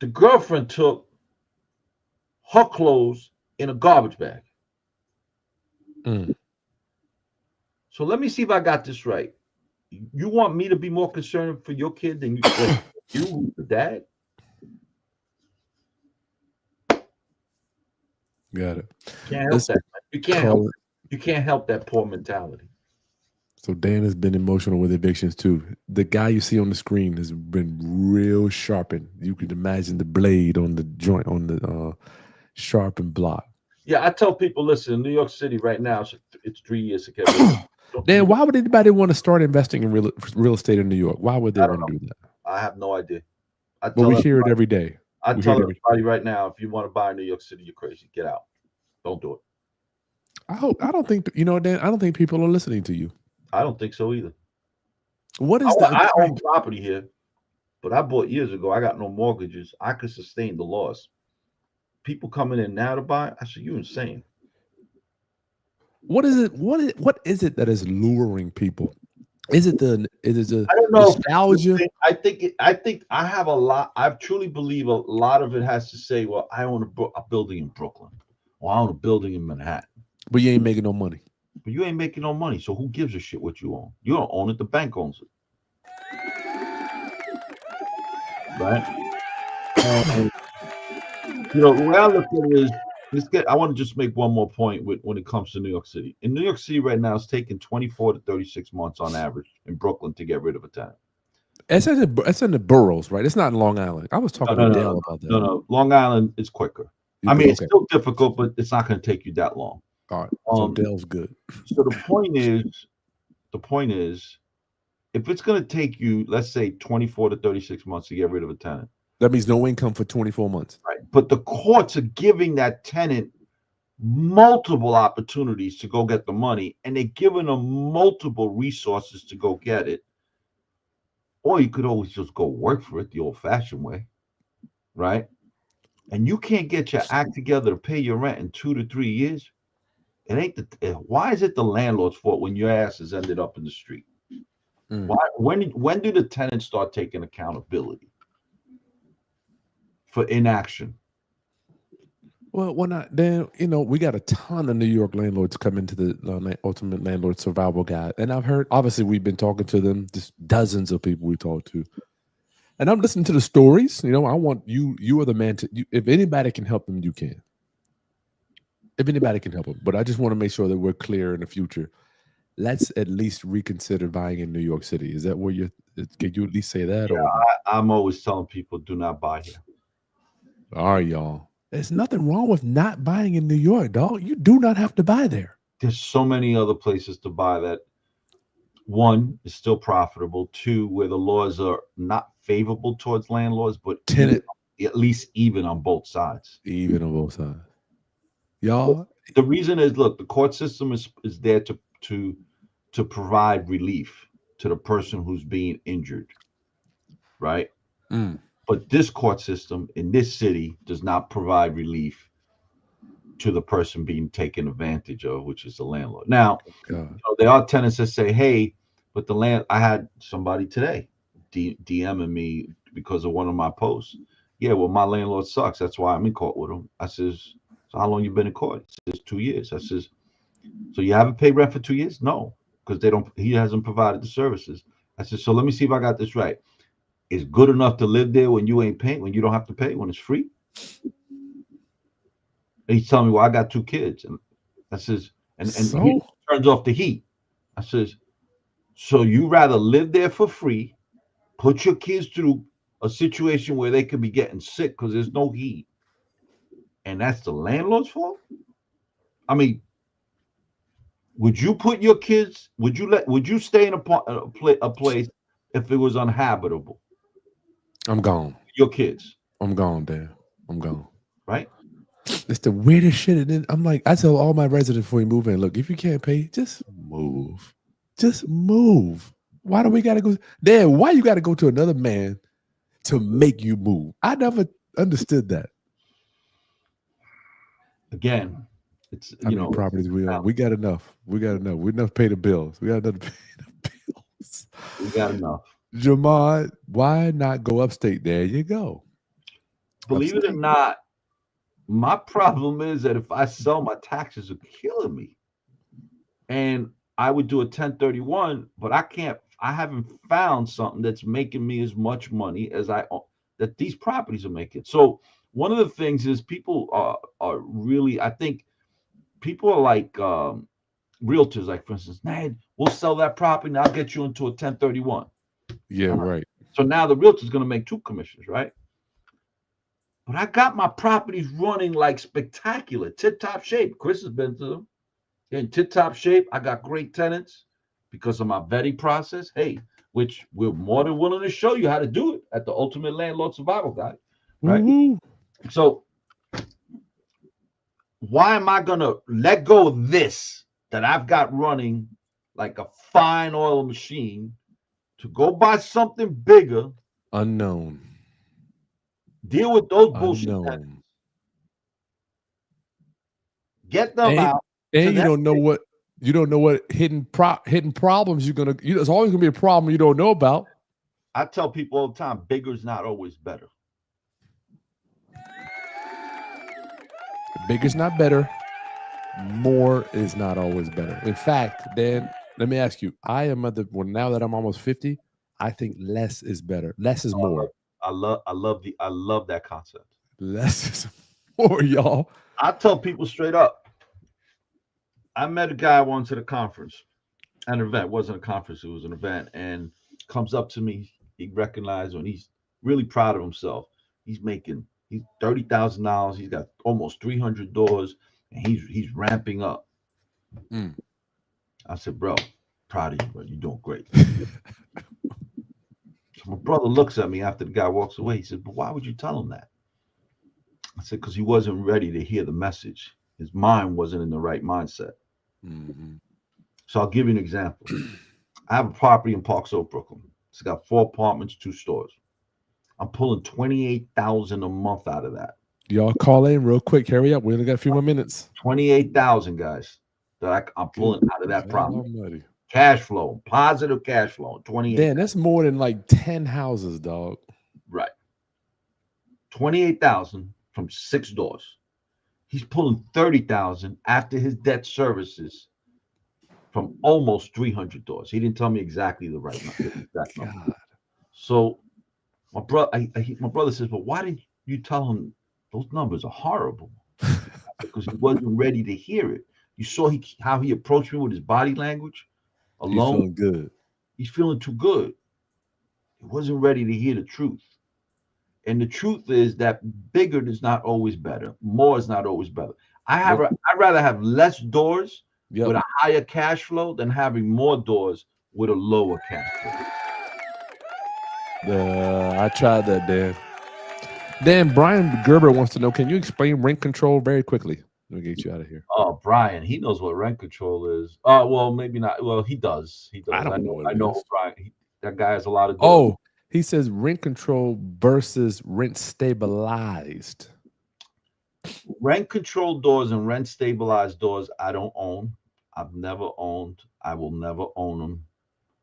The girlfriend took her clothes in a garbage bag. Mm. So let me see if I got this right. You want me to be more concerned for your kid than you, the dad? Got it. Can't help Let's that. You can't help. call it. You can't help that poor mentality. So Dan has been emotional with evictions too. The guy you see on the screen has been real sharpened. You could imagine the blade on the joint on the sharpened block. Yeah, I tell people, listen, in New York City right now, it's 3 years to get rid of it. Dan, why would anybody want to start investing in real estate in New York? Why would they I don't want know. to do that? I have no idea. I But tell we hear it everybody, every day. I We hear tell it every. everybody right now, if you want to buy in New York City, you're crazy. Get out. Don't do it. I hope. I don't think Dan. I don't think people are listening to you. I don't think so either. What is the I own attract? property here, but I bought years ago. I got no mortgages. I could sustain the loss. People coming in now to buy, I said, you insane. What is it? What is it that is luring people? Is it the I don't know if it's the nostalgia? thing. I think I have a lot. I truly believe a lot of it has to say, well, I own a building in Brooklyn, or I own a building in Manhattan. But you ain't making no money. But you ain't making no money, so who gives a shit what you own? You don't own it. The bank owns it, right? And the way I look at it is, I want to just make one more point when it comes to New York City. In New York City right now, it's taking 24 to 36 months on average in Brooklyn to get rid of a tenant. It's in the boroughs, right? It's not in Long Island. I was No, talking no, to no, Dale no, about that. no, no. Long Island is quicker. You I go, mean, it's okay. still difficult, but it's not going to take you that long. All right. So Dale's good. So the point is, if it's going to take you, let's say, 24 to 36 months to get rid of a tenant, That means no income for 24 months. right? But the courts are giving that tenant multiple opportunities to go get the money, and they're giving them multiple resources to go get it. Or you could always just go work for it the old-fashioned way, right? And you can't get your act together to pay your rent in 2 to 3 years. It ain't why is it the landlord's fault when your ass has ended up in the street? Mm. Why when do the tenants start taking accountability for inaction? Well, when then we got a ton of New York landlords come into the Ultimate Landlord Survival Guide, and I've heard. Obviously, we've been talking to them, just dozens of people we talked to, and I'm listening to the stories. I want you. You are the man to. If anybody can help them, you can. If anybody can help them, but I just want to make sure that we're clear in the future. Let's at least reconsider buying in New York City. Is that where you? Can you at least say that, or no? I'm always telling people do not buy here. All right, y'all. There's nothing wrong with not buying in New York, dog. You do not have to buy there. There's so many other places to buy that, one, is still profitable. Two, where the laws are not favorable towards landlords, but Tenant, at least even on both sides. even on both sides. Y'all, The reason is, look, the court system is there to provide relief to the person who's being injured, right? mm, But this court system in this city does not provide relief to the person being taken advantage of, which is the landlord. Now, God. there are tenants that say, "Hey, but the land." I had somebody today DMing me because of one of my posts. Yeah, well, my landlord sucks. That's why I'm in court with him. I says, "So how long you been in court?" He says, 2 years. I says, "So you haven't paid rent for 2 years?" No, because they don't. He hasn't provided the services. I said, "So let me see if I got this right. It's good enough to live there when you ain't paying, when you don't have to pay, when it's free?" And he's telling me, "Well, I got 2 kids," and I says, and he So turns off the heat. I says, "So you rather live there for free, put your kids through a situation where they could be getting sick because there's no heat, and that's the landlord's fault?" I mean, would you put your kids? Would you stay in a place if it was uninhabitable? I'm gone. Your kids, I'm gone, Dan. I'm gone. right? It's the weirdest shit. And then I'm like, I tell all my residents before you move in, look, if you can't pay, just move. Just move. Why do we gotta go? Dan, why you gotta go to another man to make you move? I never understood that. Again, it's How many properties we own? We got enough. We got enough. We enough to pay the bills. We got enough to pay the bills. we got enough. Jamad, why not go upstate? There you go. Believe it or Upstate. not, my problem is that if I sell, my taxes are killing me. And I would do a 1031, but I haven't found something that's making me as much money as that these properties are making. So one of the things is people are really, I think people are like realtors, like for instance, man, we'll sell that property and I'll get you into a 1031. Yeah, Uh, right. So now the realtor's going to make 2 commissions, right? But I got my properties running like spectacular, tip top shape. Chris has been to them. They're in tip top shape. I got great tenants because of my vetting process. Hey, which we're more than willing to show you how to do it at the Ultimate Landlord Survival Guide, right? Woo-hoo. So why am I gonna let go of this that I've got running like a fine oil machine to go buy something bigger, Unknown. deal with those bullshit tenants, Unknown. get them And out to and that? you don't know what hidden problems you're gonna. There's always gonna be a problem you don't know about. I tell people all the time, bigger is not always better. Bigger's not better. More is not always better. In fact, Dan, let me ask you. I am at the well, now that I'm almost 50, I think less is better. Less is more. I love that concept. Less is more, y'all. I tell people straight up. I met a guy once at a conference, an event. It wasn't a conference, it was an event, and comes up to me. He recognized when he's really proud of himself. He's $30,000. He's got almost 300 doors, and he's ramping up. Mm. I said, bro, proud of you, bro. You're doing great. So my brother looks at me after the guy walks away. He said, but why would you tell him that? I said, because he wasn't ready to hear the message. His mind wasn't in the right mindset. Mm-hmm. So I'll give you an example. I have a property in Park Slope, Brooklyn. It's got 4 apartments, 2 stores. I'm pulling 28,000 a month out of that. Y'all call in real quick. Hurry up. We only got a few more minutes. 28,000, guys, that I'm pulling out of that property. Cash flow, positive cash flow. 28. Dan, that's more than like 10 houses, dog. Right. 28,000 from 6 doors. He's pulling 30,000 after his debt services from almost 300 doors. He didn't tell me exactly the exact number. So my brother says, "But why didn't you tell him those numbers are horrible?" Because he wasn't ready to hear it. You saw how he approached me with his body language alone. He's feeling good. He's feeling too good. He wasn't ready to hear the truth. And the truth is that bigger is not always better. More is not always better. I'd rather have less doors with a higher cash flow than having more doors with a lower cash flow. I tried that, Dan. Dan, Brian Gerber wants to know, can you explain rent control very quickly? Let me get you out of here. Oh, Brian, he knows what rent control is. Well, maybe not. Well, he does. He does. I don't know what it is. Brian. That guy has a lot of Oh, doors. he says rent control versus rent stabilized. Rent control doors and rent stabilized doors, I don't own. I've never owned. I will never own them.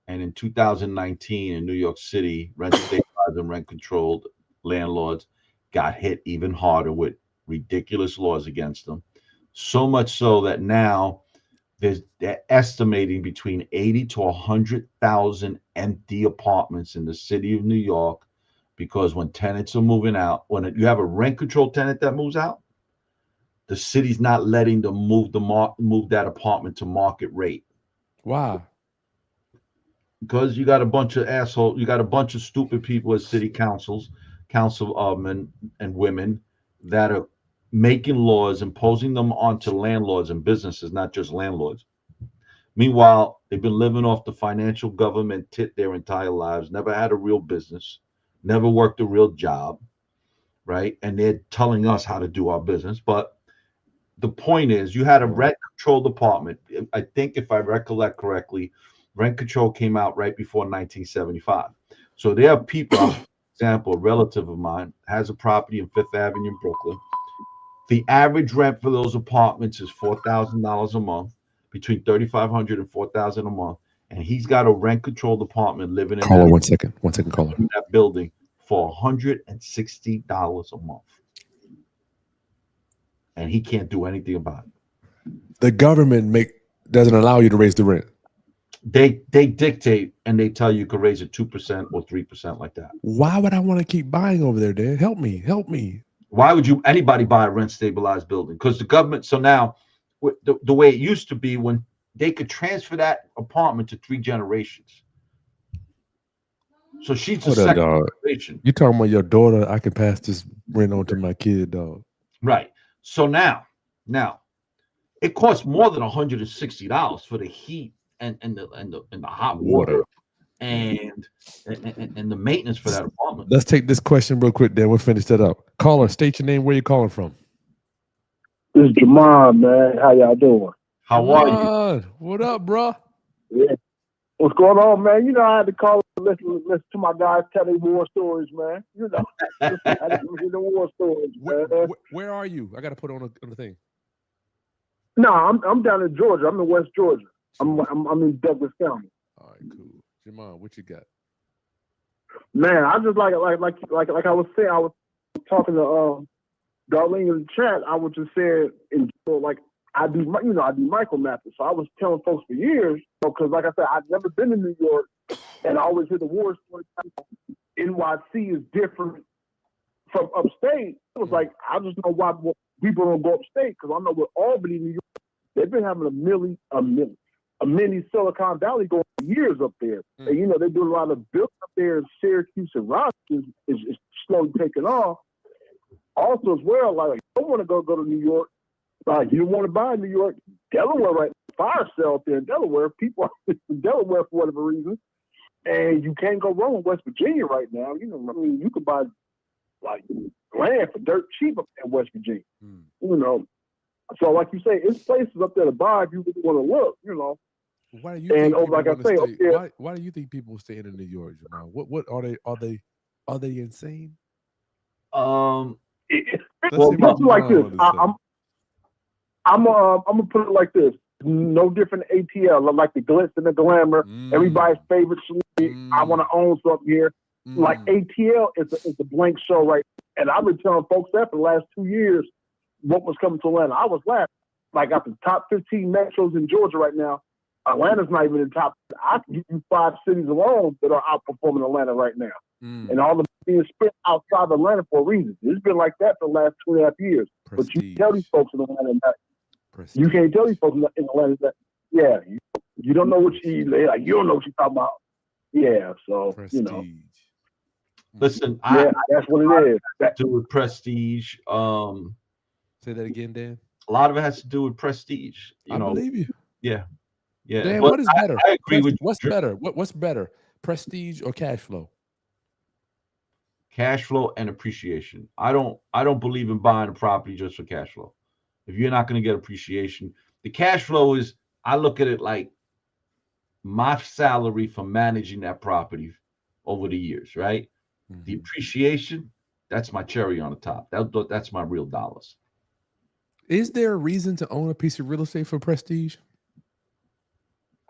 And in 2019 in New York City, rent stabilized and rent controlled landlords got hit even harder with ridiculous laws against them. So much so that now they're estimating between 80 to 100,000 empty apartments in the city of New York, because when tenants are moving out, when you have a rent control tenant that moves out, the city's not letting them move that apartment to market rate. Why? Because you got a bunch of assholes, you got a bunch of stupid people as city councilmen and women that are making laws, imposing them onto landlords and businesses, not just landlords. Meanwhile, they've been living off the financial government tit their entire lives, never had a real business, never worked a real job, right? And they're telling us how to do our business. But the point is, you had a rent control department. I think if I recollect correctly, rent control came out right before 1975. So there are people, for example, a relative of mine has a property in Fifth Avenue in Brooklyn. The average rent for those apartments is $4,000 a month, between $3,500 and $4,000 a month. And he's got a rent control department living in caller. 1 second, caller. In that building for $160 a month. And he can't do anything about it. The government doesn't allow you to raise the rent. They dictate and they tell you could raise it 2% or 3% like that. Why would I want to keep buying over there, Dan? Help me. Why would anybody buy a rent stabilized building? Because the government. So now, the way it used to be when they could transfer that apartment to 3 generations. So she's the Hold up, second dog. generation. You talking about your daughter? I can pass this rent on to my kid, dog. Right. So now it costs more than $160 for the heat and the hot water Water. and the maintenance for that apartment. Let's take this question real quick, then we'll finish that up. Caller, state your name. Where you calling from? This is Jamal, man. How y'all doing? How are you? Jamon, what up, bro? Yeah. What's going on, man? You know, I had to call and listen to my guys tell their war stories, man. You know, I had to listen to the war stories, man. Where are you? I got to put on the thing. No, I'm down in Georgia. I'm in West Georgia. I'm in Douglas County. All right, cool. Jamon, what you got? Man, I just like I was saying, I was talking to Darlene in the chat. I was just saying, like I do micro mapping. So I was telling folks for years, because like I said, I've never been to New York, and I always hear the war story. NYC is different from upstate. It was like I just know why people don't go upstate, because I know with Albany, New York, they've been having a mini Silicon Valley going for years up there. And you know, they do a lot of building up there in Syracuse and Rochester is slowly taking off. Also as well, like you don't want to go to New York. Like you don't want to buy New York, Delaware, right? Fire sale up there in Delaware. People are in Delaware for whatever reason. And you can't go wrong in West Virginia right now. You know, I mean, you could buy like land for dirt cheap up in West Virginia. You know. So like you say, it's places up there to buy if you really want to look, you know. Why do you think like I say, why do you think people stay in New York, Jamal? What are they insane? Well, put it like this. I'm gonna put it like this. No different than ATL. I like the glitz and the glamour. Everybody's favorite celebrity. I want to own something here. Like ATL is a blank show, right? And I've been telling folks that for the last 2 years what was coming to Atlanta. I was laughing. Like out the top 15 metros in Georgia right now, Atlanta's not even in the top. I can give you 5 cities alone that are outperforming Atlanta right now. And all the being spent outside of Atlanta for a reason. It's been like that for the last 2.5 years. Prestige. But you tell these folks in Atlanta that you can't tell these folks in Atlanta that you don't know what you like. You don't know what you're talking about. Yeah, so Prestige. You know. Listen, that's what it is. That do with prestige. Say that again, Dan. A lot of it has to do with prestige. I believe you. Yeah. Dan, but what is better? I agree with you. What's better? What's better? Prestige or cash flow? Cash flow and appreciation. I don't believe in buying a property just for cash flow. If you're not going to get appreciation, the cash flow is, I look at it like my salary for managing that property over the years, right? The appreciation, that's my cherry on the top. That's my real dollars. Is there a reason to own a piece of real estate for prestige?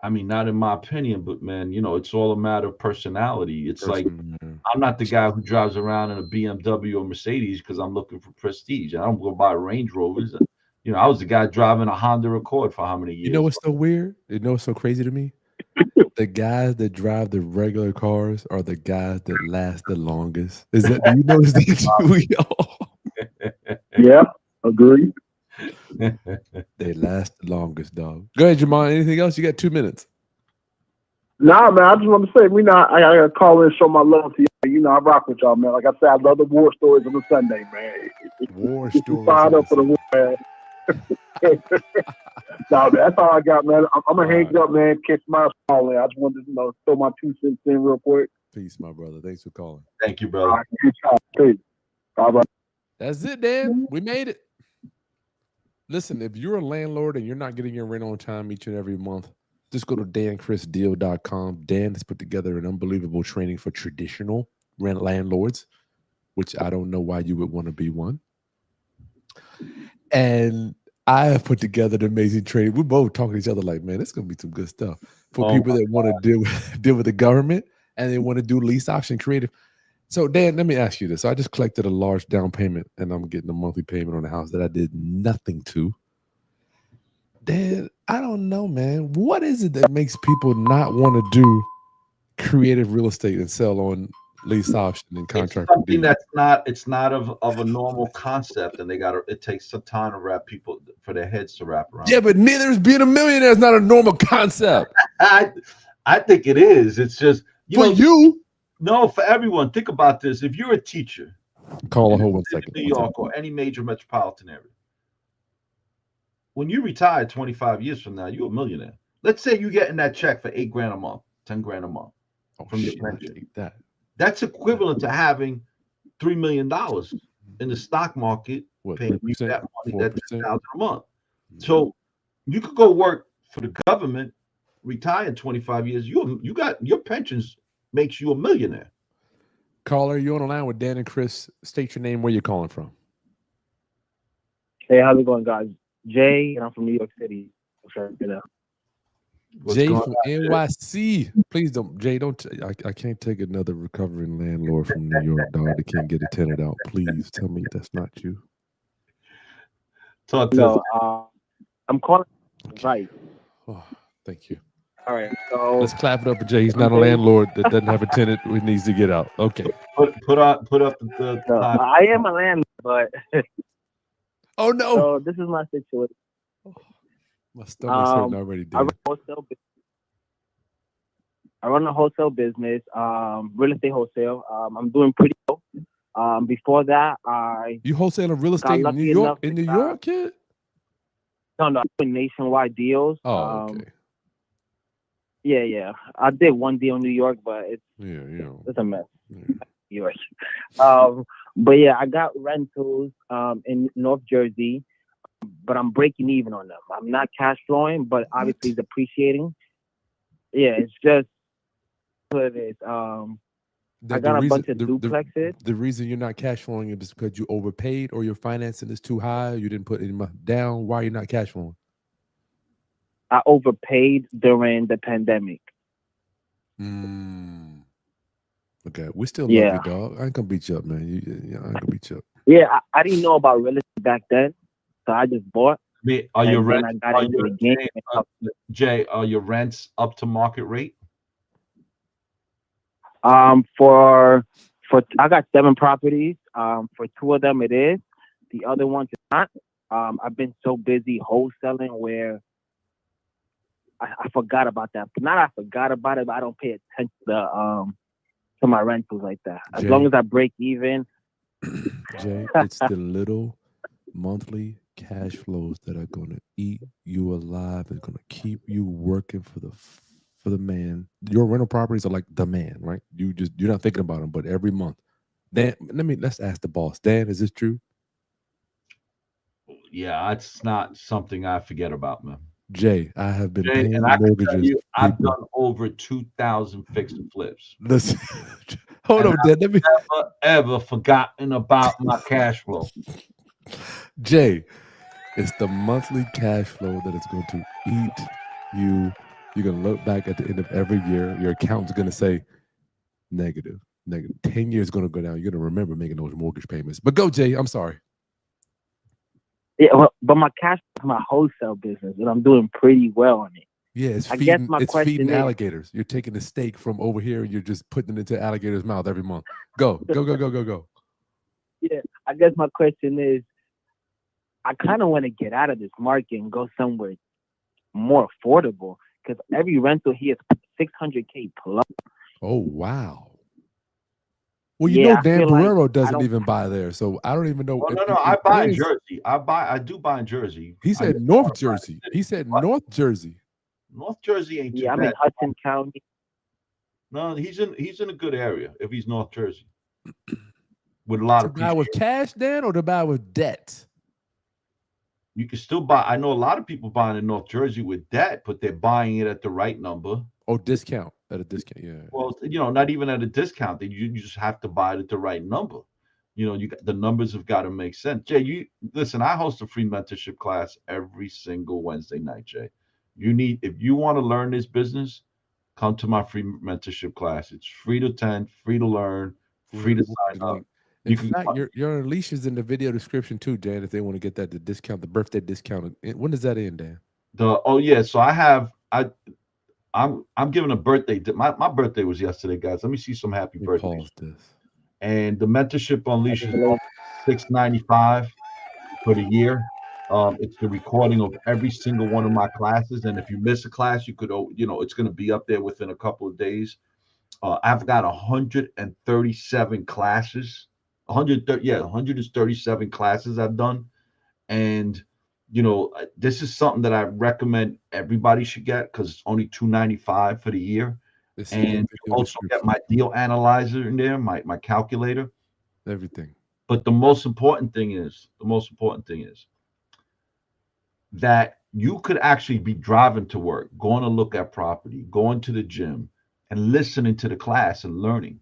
I mean, not in my opinion, but man, you know, it's all a matter of personality. It's like, I'm not the guy who drives around in a BMW or Mercedes because I'm looking for prestige. I don't go buy Range Rovers. You know, I was the guy driving a Honda Accord for how many years? You know what's so weird? You know what's so crazy to me? The guys that drive the regular cars are the guys that last the longest. Do you notice that? Yeah, agree. They last the longest, dog. Go ahead, Jamal. Anything else? You got 2 minutes. Nah, man, I just want to say, I gotta call in and show my love to you. You know, I rock with y'all, man. Like I said, I love the war stories on a Sunday, man. War stories. Fired up for the war, man. Nah, man, that's all I got, man. I'm gonna hang up, man. Catch my call in. I just wanted to throw my 2 cents in real quick. Peace, my brother. Thanks for calling. Thank you, brother. All right, peace. Bye-bye. That's it, Dan. We made it. Listen, if you're a landlord and you're not getting your rent on time each and every month, just go to danchrisdeal.com. Dan has put together an unbelievable training for traditional rent landlords, which I don't know why you would want to be one. And I have put together an amazing training. We're both talking to each other like, man, it's going to be some good stuff for people that want to deal with the government and they want to do lease option creative. So, Dan, let me ask you this. I just collected a large down payment, and I'm getting a monthly payment on a house that I did nothing to. Dan, I don't know, man. What is it that makes people not want to do creative real estate and sell on lease option and It's contract. something that's not. It's not of a normal concept, and it takes some time to wrap people for their heads to wrap around. Yeah, but neither is being a millionaire is not a normal concept. I think it is. It's just you. No, for everyone. Think about this. If you're a teacher, Call a in hold 1 second. New York or any major metropolitan area, when you retire 25 years from now, you're a millionaire. Let's say you're getting that check for $8 grand a month, $10 grand a month from your pension. That's equivalent to having $3 million in the stock market, paying you that money, that $10,000 a month. So you could go work for the government, retire in 25 years. You got your pensions makes you a millionaire. Caller, you're on the line with Dan and Chris. State your name, where you're calling from. Hey, how's it going, guys? Jay, and I'm from New York City. Jay from NYC. Please don't, Jay. Don't. I can't take another recovering landlord from New York, dog. They can't get a tenant out. Please tell me that's not you. Talk to us. I'm calling. Right. Oh, thank you. All right. So let's clap it up for Jay. He's not a landlord that doesn't have a tenant who needs to get out. Okay. Put up the time. I am a landlord, but oh no. So this is my situation. My stomach's hurting already, Dan. I run a wholesale business, real estate wholesale. I'm doing pretty well. Before that, you wholesaling real estate in New York? In New York, kid? No, I'm doing nationwide deals. Oh, okay. Yeah. I did one deal in New York, but it's a mess. Yeah. But yeah, I got rentals in North Jersey, but I'm breaking even on them. I'm not cash flowing, but obviously it's appreciating. Yeah, it's just what it is. I got a bunch of duplexes. The reason you're not cash flowing is because you overpaid or your financing is too high. You didn't put any money down. Why are you not cash flowing? I overpaid during the pandemic. Okay, we still love you, dog. I ain't gonna beat you up, man. I ain't gonna beat you up. Yeah, I didn't know about real estate back then, so I just bought. Are your rents? Jay, are your rents up to market rate? For I got 7 properties. For 2 of them it is. The other ones is not. I've been so busy wholesaling where I forgot about that. But not I forgot about it, but I don't pay attention to my rentals like that. As long as I break even. Jay, it's the little monthly cash flows that are going to eat you alive and going to keep you working for the man. Your rental properties are like the man, right? You're not thinking about them, but every month. Dan, let's ask the boss. Dan, is this true? Yeah, it's not something I forget about, man. Jay, I have been paying mortgages. I've done over 2,000 fix and flips. Listen, hold on, Dan. I've never ever forgotten about my cash flow. Jay, it's the monthly cash flow that is going to eat you. You're going to look back at the end of every year. Your accountant's going to say negative. 10 years going to go down. You're going to remember making those mortgage payments. But go, Jay. I'm sorry. Yeah, but my cash is my wholesale business, and I'm doing pretty well on it. Yeah, it's feeding alligators. You're taking the steak from over here, and you're just putting it into alligator's mouth every month. Go. Yeah, I guess my question is, I kind of want to get out of this market and go somewhere more affordable because every rental here is $600K plus. Oh wow. Well, Dan Borrero doesn't even buy there, so I don't even know. No. I buy in Jersey. I do buy in Jersey. He said North Jersey. He said North Jersey. North Jersey ain't too bad. I'm in Hudson County. No, he's in a good area if he's North Jersey. With a lot of buy with cash, Dan, or to buy with debt? You can still buy. I know a lot of people buying in North Jersey with debt, but they're buying it at the right number. Oh, discount. At a discount, yeah. Well, not even at a discount. You just have to buy it at the right number. The numbers have got to make sense. Jay, listen. I host a free mentorship class every single Wednesday night. Jay, if you want to learn this business, come to my free mentorship class. It's free to attend, free to learn, free to sign up. In fact, your leash is in the video description too, Dan. If they want to get the discount, the birthday discount. When does that end, Dan? So I I'm giving a birthday. My birthday was yesterday, guys. Let me see some happy birthdays. Pause this. And the mentorship unleashes $695 for the year. It's the recording of every single one of my classes, and if you miss a class, you could, it's going to be up there within a couple of days. I've got 137 classes, 137 classes I've done, and this is something that I recommend everybody should get because it's only $295 for the year, and you also get my deal analyzer in there, my calculator, everything. But the most important thing is that you could actually be driving to work, going to look at property, going to the gym, and listening to the class and learning,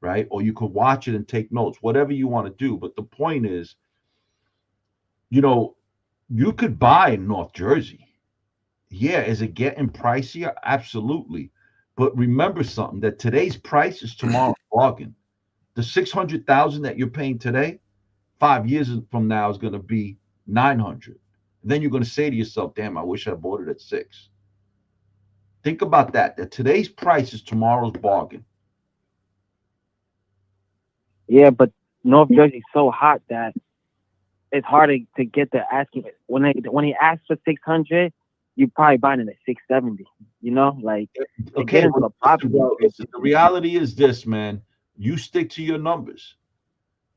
right? Or you could watch it and take notes, whatever you want to do. But the point is, you could buy in North Jersey. Yeah, is it getting pricier? Absolutely. But remember something, that today's price is tomorrow's bargain. The 600,000 that you're paying today, 5 years from now is going to be 900. Then you're going to say to yourself, damn, I wish I bought it at 6. Think about that today's price is tomorrow's bargain. Yeah, but North Jersey's so hot that it's hard to get the asking. When he asks for 600, you're probably buying it at 670. Like okay. Well, listen, the reality is this, man. You stick to your numbers.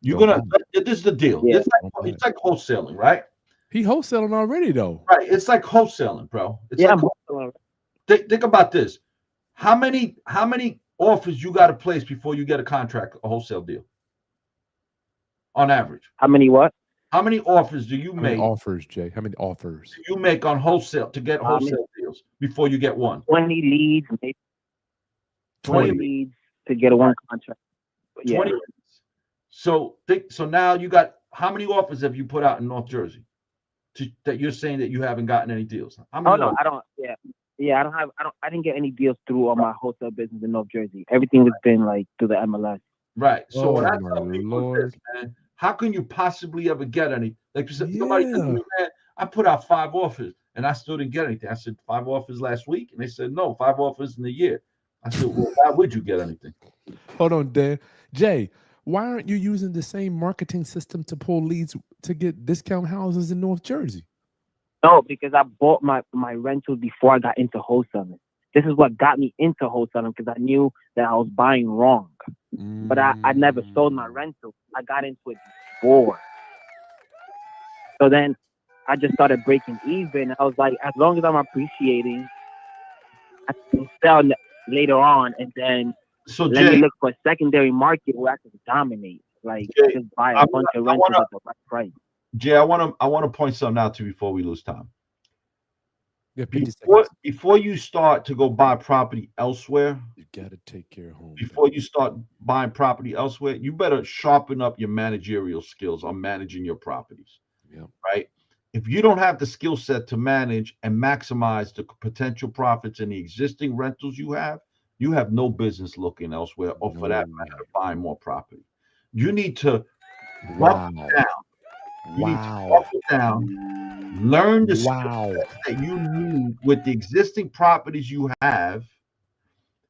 You're gonna. This is the deal. Yeah. It's like wholesaling, right? He wholesaling already, though. Right. It's like wholesaling, bro. It's like wholesaling. Think about this. How many offers you got to place before you get a contract, a wholesale deal? On average. How many what? How many offers do you make? How many offers, Jay? How many offers do you make on wholesale to get wholesale deals before you get one? 20 leads, maybe. 20 leads to get a one contract. Yeah. 20 leads. So now you got, how many offers have you put out in North Jersey that you're saying that you haven't gotten any deals? I don't. Yeah. I didn't get any deals through on my wholesale business in North Jersey. Everything has been like through the MLS. Right. So what I tell people is this, man, how can you possibly ever get any? Like somebody said to me, man, I put out 5 offers and I still didn't get anything. I said, 5 offers last week? And they said, no, 5 offers in a year. I said, well, why would you get anything? Hold on, Dan. Jay, why aren't you using the same marketing system to pull leads to get discount houses in North Jersey? No, because I bought my rentals before I got into wholesaling. This is what got me into wholesaling, because I knew that I was buying wrong. But I never sold my rental. I got into it before. So then I just started breaking even. I was like, as long as I'm appreciating, I can sell later on, and then let me look for a secondary market where I can dominate. Like, just buy a bunch of rentals at the right price. Jay, I want to point something out to you before we lose time. Yeah, before you start to go buy property elsewhere, you gotta take care of home. Before you start buying property elsewhere, you better sharpen up your managerial skills on managing your properties. Yeah. Right. If you don't have the skill set to manage and maximize the potential profits in the existing rentals you have no business looking elsewhere, or for that matter, buying more property. You need to buckle down. You need to buckle down, learn the skill sets that you need with the existing properties you have,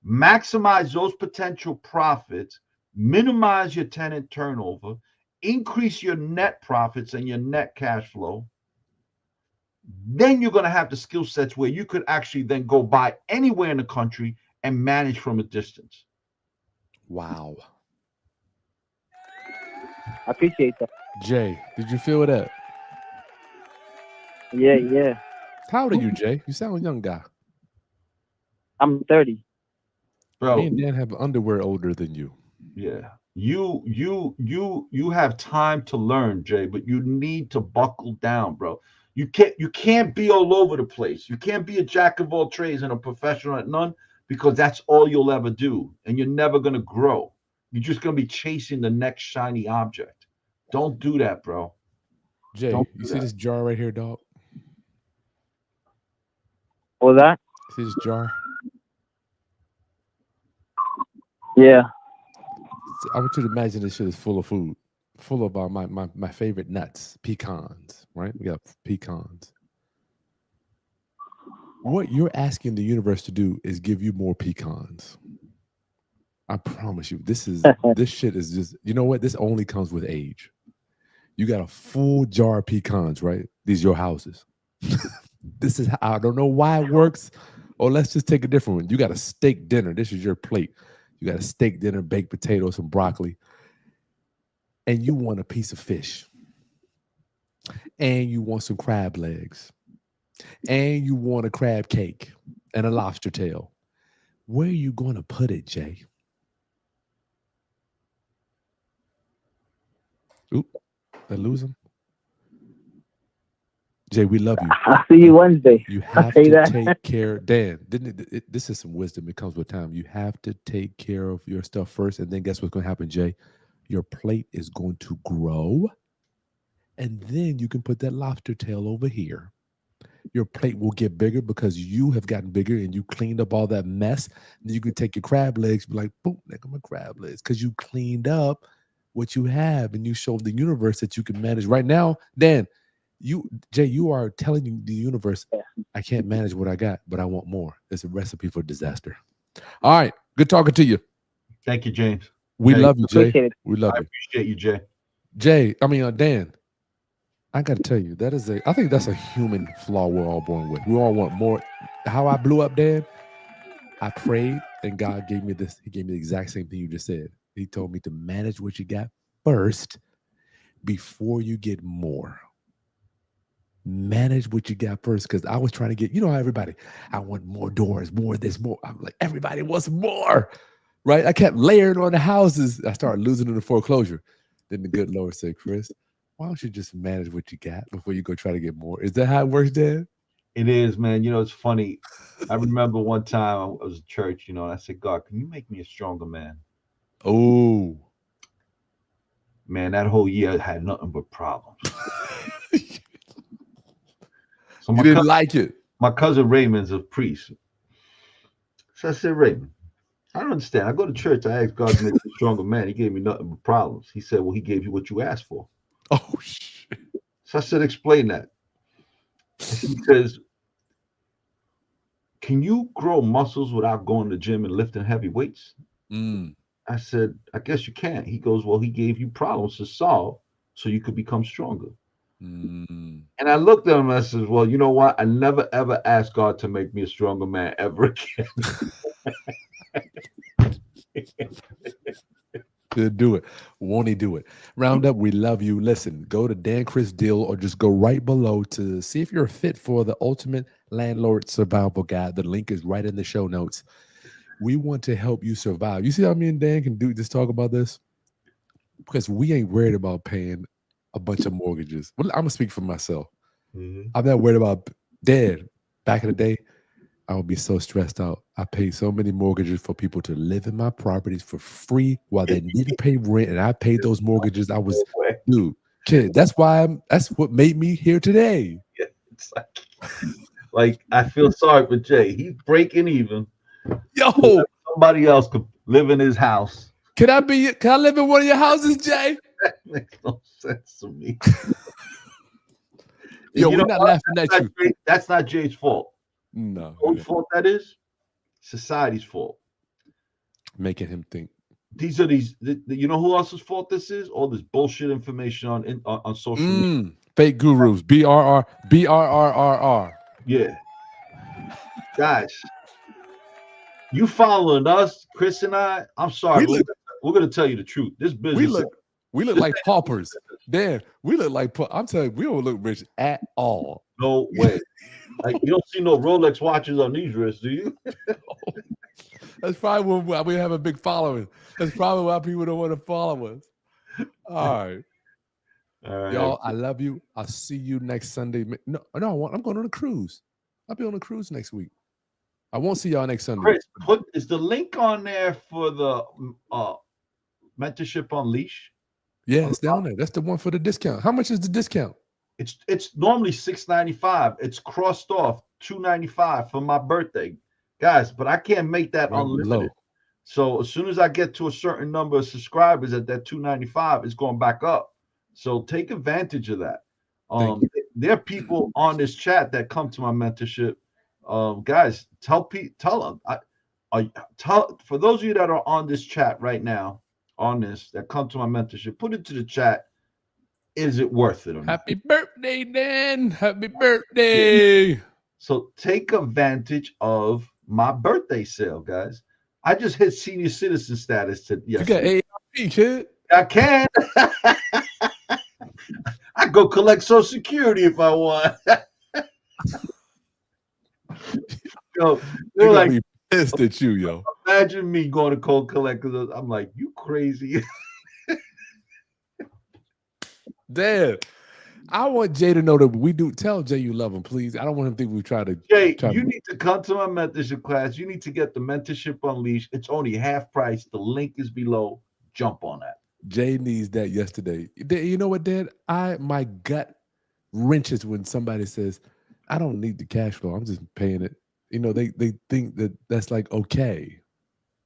maximize those potential profits, minimize your tenant turnover, increase your net profits and your net cash flow. Then you're going to have the skill sets where you could actually then go buy anywhere in the country and manage from a distance. Wow. I appreciate that. Jay, did you feel that? Yeah. How old are you, Jay? You sound a young guy. I'm 30. Bro, me and Dan have underwear older than you. Yeah. You have time to learn, Jay, but you need to buckle down, bro. You can't be all over the place. You can't be a jack of all trades and a professional at none, because that's all you'll ever do, and you're never going to grow. You're just going to be chasing the next shiny object. Don't do that, bro. Jay, you see this jar right here, dog? What's that? See this jar? Yeah. I want you to imagine this shit is full of food, full of my favorite nuts, pecans, right? We got pecans. What you're asking the universe to do is give you more pecans. I promise you, this shit is just, you know what? This only comes with age. You got a full jar of pecans, right? These are your houses. This is how, I don't know why it works. Or let's just take a different one. You got a steak dinner. This is your plate. You got a steak dinner, baked potatoes, some broccoli, and you want a piece of fish, and you want some crab legs, and you want a crab cake and a lobster tail. Where are you going to put it, Jay? Oop, I lose him. Jay, we love you. I'll see you Wednesday. You have to take care. Dan, this is some wisdom. It comes with time. You have to take care of your stuff first, and then guess what's going to happen, Jay? Your plate is going to grow, and then you can put that lobster tail over here. Your plate will get bigger because you have gotten bigger and you cleaned up all that mess. And you can take your crab legs, be like, boom, there come my crab legs, because you cleaned up what you have and you showed the universe that you can manage. Right now, Dan, Jay, you are telling the universe, I can't manage what I got, but I want more. It's a recipe for disaster. All right. Good talking to you. Thank you, James. We love you, Jay. We love you. I appreciate you, Jay. Dan, I got to tell you, I think that's a human flaw we're all born with. We all want more. How I blew up, Dan, I prayed and God gave me this. He gave me the exact same thing you just said. He told me to manage what you got first before you get more. Manage what you got first, because I was trying to get, how everybody, I want more doors, more this, more. I'm like, everybody wants more, right? I kept layering on the houses. I started losing in the foreclosure. Then the good Lord said, Chris, why don't you just manage what you got before you go try to get more? Is that how it works, Dan? It is, man. It's funny. I remember one time I was at church, and I said, God, can you make me a stronger man? Oh. Man, that whole year I had nothing but problems. So you didn't like it. My cousin Raymond's a priest. So I said, Raymond, I don't understand. I go to church. I asked God to make me a stronger man. He gave me nothing but problems. He said, well, he gave you what you asked for. Oh, shit. So I said, explain that. He says, can you grow muscles without going to the gym and lifting heavy weights? I said, I guess you can. He goes, well, he gave you problems to solve so you could become stronger. And I looked at him and I said, well, you know what? I never, ever asked God to make me a stronger man ever again. He'll do it. Won't he do it? Roundup, we love you. Listen, go to Dan Chris Deal or just go right below to see if you're fit for the ultimate landlord survival guide. The link is right in the show notes. We want to help you survive. You see how me and Dan can just talk about this? Because we ain't worried about paying a bunch of mortgages. Well, I'm gonna speak for myself. I'm not worried about Dad. Back in the day, I would be so stressed out. I paid so many mortgages for people to live in my properties for free while they didn't pay rent, and I paid those mortgages. I was, kid. That's what made me here today. Yeah, it's like I feel sorry for Jay. He's breaking even. Yo, somebody else could live in his house. Can I live in one of your houses, Jay? That makes no sense to me. Yo, we're not laughing at you. That's not Jay's fault. No. Whose fault that is? Society's fault. Making him think. You know who else's fault this is? All this bullshit information on social media. Fake gurus. BRR. Yeah. Guys, you following us, Chris and I'm sorry. We're going to tell you the truth. This business. We look like paupers. Dan, we look like, I'm telling you, we don't look rich at all. No way. Like, you don't see no Rolex watches on these wrists, do you? That's probably why we have a big following. That's probably why people don't want to follow us. All right. Y'all, I love you. I'll see you next Sunday. No, I'm going on a cruise. I'll be on a cruise next week. I won't see y'all next Sunday. Chris, is the link on there for the mentorship on leash? Yeah, it's down there. That's the one for the discount. How much is the discount? It's normally $6.95. It's crossed off $2.95 for my birthday, guys. But I can't make that unlimited. So as soon as I get to a certain number of subscribers at that $2.95, it's going back up. So take advantage of that. There are people on this chat that come to my mentorship Guys, tell them. Tell for those of you that are on this chat right now, on this that come to my mentorship, put it to the chat. Is it worth it or not? Happy birthday, Dan! Happy birthday! So take advantage of my birthday sale, guys. I just hit senior citizen status yesterday. You got AARP, kid. I can. I go collect Social Security if I want. Yo, they're like be pissed at you, yo. Imagine me going to cold collect because I'm like, you crazy. Dad, I want Jay to know that we do. Tell Jay you love him, please. I don't want him to think we try to. Jay, you need to come to my mentorship class. You need to get the Mentorship Unleashed. It's only half price. The link is below. Jump on that. Jay needs that yesterday. You know what, Dad? My gut wrenches when somebody says, "I don't need the cash flow. I'm just paying it." You know, they think that that's like okay.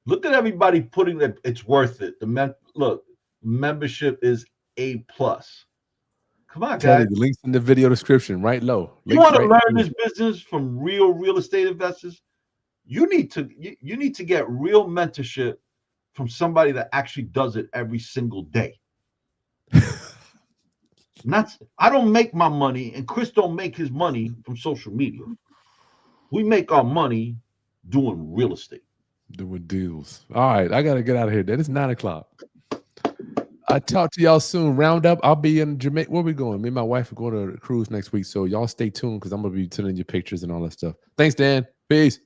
Look at everybody putting that it's worth it. Look, membership is A+. Come on, guys. The links in the video description, right low. You want to learn this business from real estate investors? You need to get real mentorship from somebody that actually does it every single day. I don't make my money, and Chris don't make his money from social media. We make our money doing real estate. Doing deals. All right, I got to get out of here, Dad. It's 9 o'clock. I'll talk to y'all soon. Roundup. I'll be in Jamaica. Where we going? Me and my wife are going to a cruise next week. So y'all stay tuned because I'm going to be sending you pictures and all that stuff. Thanks, Dan. Peace.